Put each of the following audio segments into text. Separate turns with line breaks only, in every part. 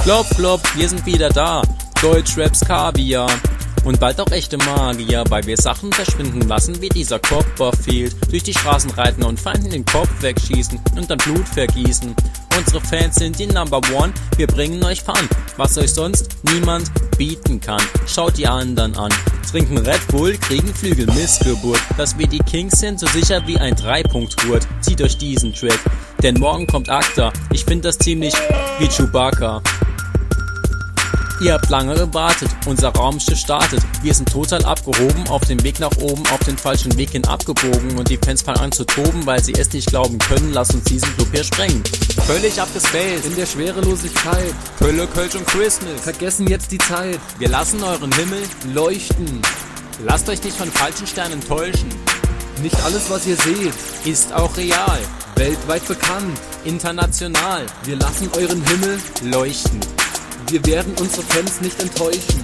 Klopf, klopf, wir sind wieder da. Deutschraps Kaviar. Und bald auch echte Magier, weil wir Sachen verschwinden lassen, wie dieser Copperfield. Durch die Straßen reiten und Feinden den Kopf wegschießen und dann Blut vergießen. Unsere Fans sind die Number One, wir bringen euch Fun, was euch sonst niemand bieten kann. Schaut die anderen an, trinken Red Bull, kriegen Flügel, Missgeburt. Dass wir die Kings sind, so sicher wie ein Dreipunktgurt. Zieht euch diesen Track, denn morgen kommt Akta. Ich find das ziemlich wie Chewbacca. Ihr habt lange gewartet, unser Raumschiff startet. Wir sind total abgehoben, auf dem Weg nach oben, auf den falschen Weg hin abgebogen. Und die Fans fangen an zu toben, weil sie es nicht glauben können. Lass uns diesen Club hier sprengen. Völlig abgespaced,
in der Schwerelosigkeit.
Kölle, Kölsch und Christmas.
Vergessen jetzt die Zeit.
Wir lassen euren Himmel
leuchten.
Lasst euch nicht von falschen Sternen täuschen.
Nicht alles, was ihr seht,
ist auch real.
Weltweit bekannt,
international.
Wir lassen euren Himmel
leuchten.
Wir werden unsere Fans nicht enttäuschen.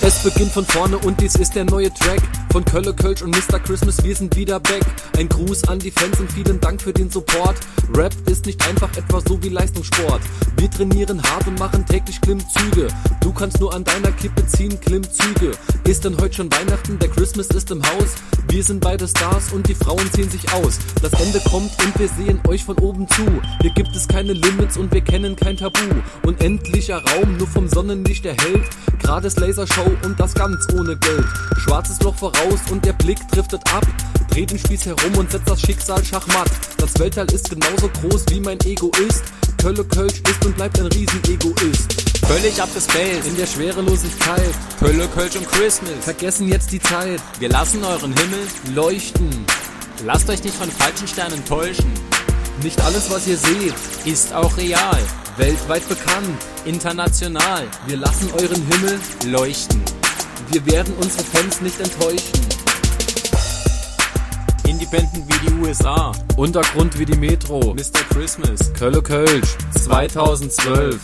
Es beginnt von vorne und dies ist der neue Track von Kölle, Kölsch und Mr. Christmas, wir sind wieder back. Ein Gruß an die Fans und vielen Dank für den Support. Rap ist nicht einfach etwas so wie Leistungssport. Wir trainieren hart und machen täglich Klimmzüge. Du kannst nur an deiner Kippe ziehen, Klimmzüge. Ist denn heute schon Weihnachten, der Christmas ist im Haus. Wir sind beide Stars und die Frauen ziehen sich aus. Das Ende kommt und wir sehen euch von oben zu. Hier gibt es keine Limits und wir kennen kein Tabu. Unendlicher Raum, nur vom Sonnenlicht erhellt. Gratis Lasershow und das ganz ohne Geld. Schwarzes Loch voraus und der Blick driftet ab. Dreht den Spieß herum und setzt das Schicksal schachmatt. Das Weltall ist genauso groß wie mein Ego ist. Kölle, Kölsch ist und bleibt ein Riesenegoist.
Völlig abgespaced,
in der Schwerelosigkeit.
Kölle, Kölsch und Christmas.
Vergessen jetzt die Zeit.
Wir lassen euren Himmel
leuchten.
Lasst euch nicht von falschen Sternen täuschen.
Nicht alles, was ihr seht,
ist auch real.
Weltweit bekannt,
international.
Wir lassen euren Himmel
leuchten.
Wir werden unsere Fans nicht enttäuschen.
Independent wie die USA.
Untergrund wie die Metro.
Mr. Christmas.
Kölle, Kölsch 2012.